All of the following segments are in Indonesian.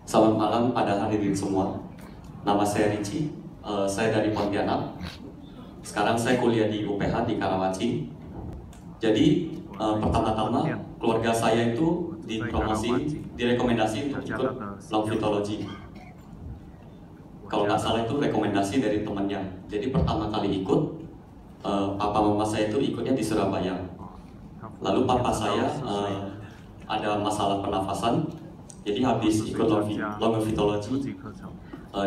Selamat malam pada hadirin semua. Nama saya Ricci, saya dari Pontianak. Sekarang saya kuliah di UPH di Karawaci. Jadi pertama-tama keluarga saya itu direkomendasi untuk ikut longitologi. Kalau nggak salah itu rekomendasi dari temannya. Jadi pertama kali ikut, papa mama saya itu ikutnya di Surabaya. Lalu papa saya ada masalah pernafasan, jadi habis ikut longitologi,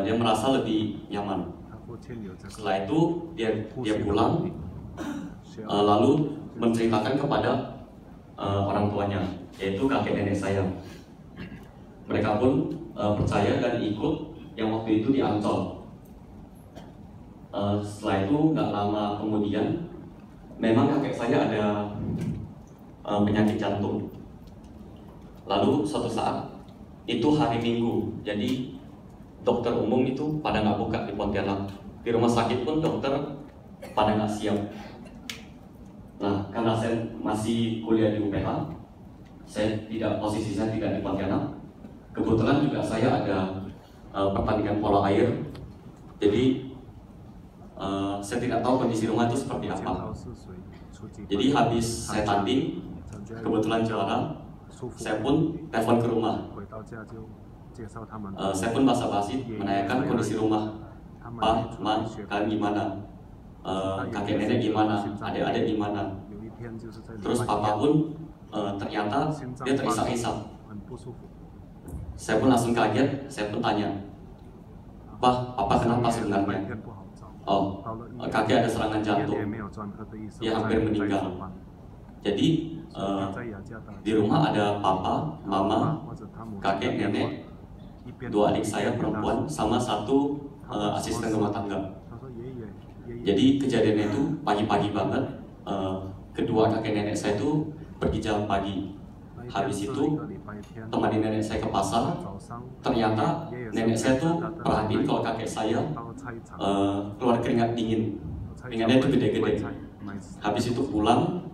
dia merasa lebih nyaman. Setelah itu dia pulang, lalu menceritakan kepada orang tuanya, yaitu kakek nenek saya. Mereka pun percaya dan ikut yang waktu itu di Ancol. Setelah itu nggak lama kemudian, memang kakek saya ada penyakit jantung. Lalu suatu saat, itu hari Minggu, jadi dokter umum itu pada nggak buka di Pontianak. Di rumah sakit pun dokter pada nggak siap. Nah, karena saya masih kuliah di UPH, posisi saya tidak di Pontianak. Kebetulan juga saya ada pertandingan polo air, jadi saya tidak tahu kondisi rumah itu seperti apa. Jadi habis saya tanding, kebetulan juara, saya pun telepon ke rumah. Saya pun basa-basi menanyakan kondisi rumah. Pak, Ma, kalian gimana? Kakek nenek gimana? Adik-adik gimana? Terus papa pun ternyata dia terisak-isak. Saya pun langsung kaget, saya pun tanya, Pak, papa kenapa sebenarnya? Oh, kakek ada serangan jantung. Dia hampir meninggal. Jadi di rumah ada papa, mama, kakek, nenek, dua adik saya perempuan, sama satu asisten rumah tangga. Jadi kejadiannya itu pagi-pagi banget. Kedua kakek nenek saya itu pergi jalan pagi. Habis itu temani nenek saya ke pasar. Ternyata nenek saya tuh perhatiin kalau kakek saya keluar keringat dingin. Keringatnya itu gede-gede. Habis itu pulang,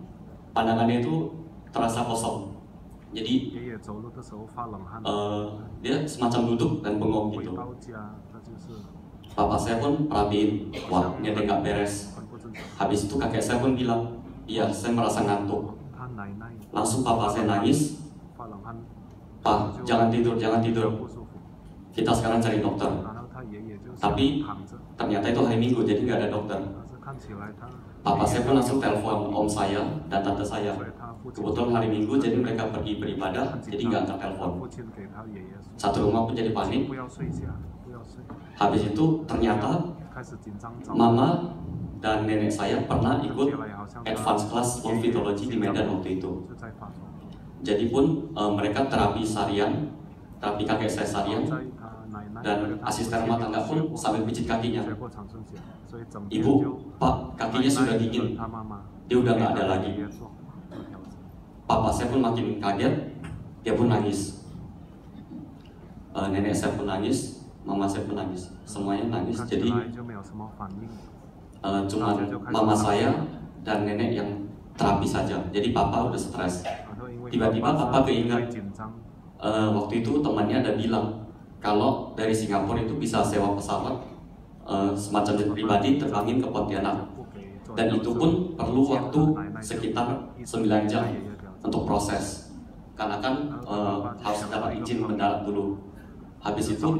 pandangannya itu terasa kosong. Jadi dia semacam duduk dan bengong gitu. Papa saya pun perhatiin, wah ini ada nggak beres. Habis itu kakek saya pun bilang, iya saya merasa ngantuk. Langsung papa saya nangis, Pak jangan tidur, jangan tidur. Kita sekarang cari dokter. Tapi ternyata itu hari Minggu, jadi nggak ada dokter. Papa saya pun langsung telepon om saya dan tante saya. Kebetulan hari Minggu, jadi mereka pergi beribadah, jadi nggak angkat telepon. Satu rumah pun jadi panik. Habis itu ternyata mama dan nenek saya pernah ikut advance class longitology di Medan waktu itu. Jadi pun mereka terapi sarian, terapi kakek saya sarian, dan asisten rumah tangga pun sambil pijit kakinya. Ibu, Pak, kakinya sudah dingin, dia udah nggak ada lagi. Papa saya pun makin kaget, dia pun nangis. Nenek saya pun nangis, mama saya pun nangis, semuanya nangis. Jadi cuma mama saya dan nenek yang terapi saja. Jadi papa udah stres. Tiba-tiba papa keingat waktu itu temannya ada bilang kalau dari Singapura itu bisa sewa pesawat semacam jet pribadi terbangin ke Pontianak, dan itu pun perlu waktu sekitar 9 jam untuk proses, karena kan harus dapat izin mendarat dulu. Habis itu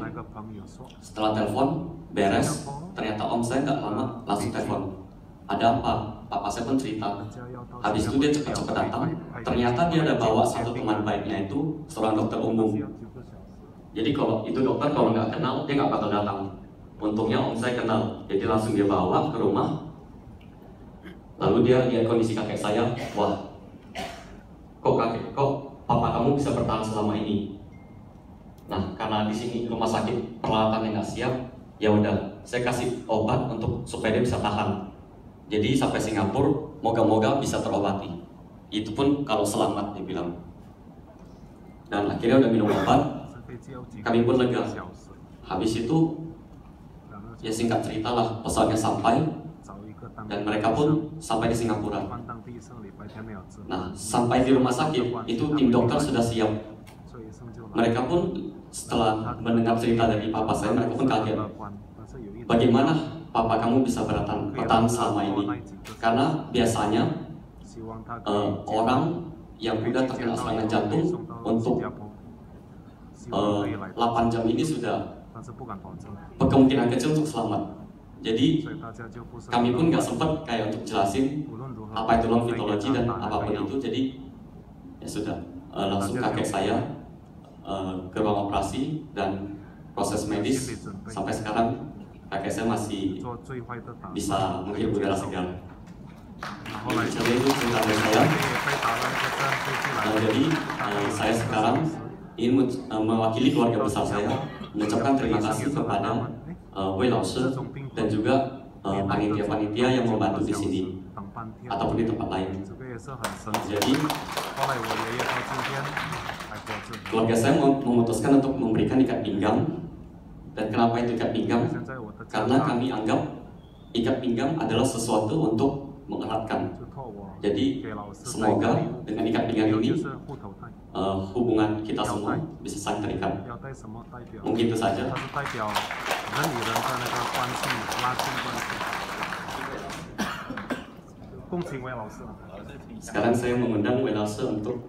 setelah telepon beres, ternyata om saya nggak lama langsung telepon, ada apa? Papa saya pun cerita. Habis itu dia cepat-cepat datang. Ternyata dia ada bawa satu teman baiknya, itu seorang dokter umum. Jadi kalau itu dokter kalau nggak kenal dia nggak bakal datang. Untungnya om saya kenal, jadi langsung dia bawa ke rumah. Lalu dia lihat kondisi kakek saya, wah, kok papa kamu bisa bertahan selama ini? Nah, karena di sini rumah sakit peralatannya nggak siap, ya udah, saya kasih obat untuk supaya dia bisa tahan. Jadi sampai Singapura, moga-moga bisa terobati. Itu pun kalau selamat, dia bilang. Dan akhirnya udah minum obat, kami pun lega. Habis itu, ya singkat cerita lah, pesawatnya sampai, dan mereka pun sampai di Singapura. Nah, sampai di rumah sakit, itu tim dokter sudah siap. Mereka pun setelah mendengar cerita dari papa saya, mereka pun kaget. Bagaimana papa kamu bisa bertahan selama ini? Karena biasanya orang yang udah terkena serangan jantung untuk 8 jam ini sudah kemungkinan kecil untuk selamat. Jadi kami pun nggak sempat kayak untuk jelasin apa itu lung fitologi dan apapun itu. Jadi ya sudah, langsung kakek saya ke ruang operasi dan proses medis. Sampai sekarang kakek saya masih bisa menghirup udara segar. Jadi itu cerita dari saya. Jadi saya sekarang ingin mewakili keluarga besar saya mengucapkan terima kasih kepada Wei Lao Shi dan juga panitia-panitia yang membantu di sini ataupun di tempat lain. Jadi keluarga saya memutuskan untuk memberikan ikat pinggang. Dan kenapa itu ikat pinggang? Karena kami anggap ikat pinggang adalah sesuatu untuk mengeratkan. Jadi semoga dengan ikat pinggang ini hubungan kita semua bisa saling terikat. Mungkin itu saja. Sekarang saya mengundang Wei Lao Shi untuk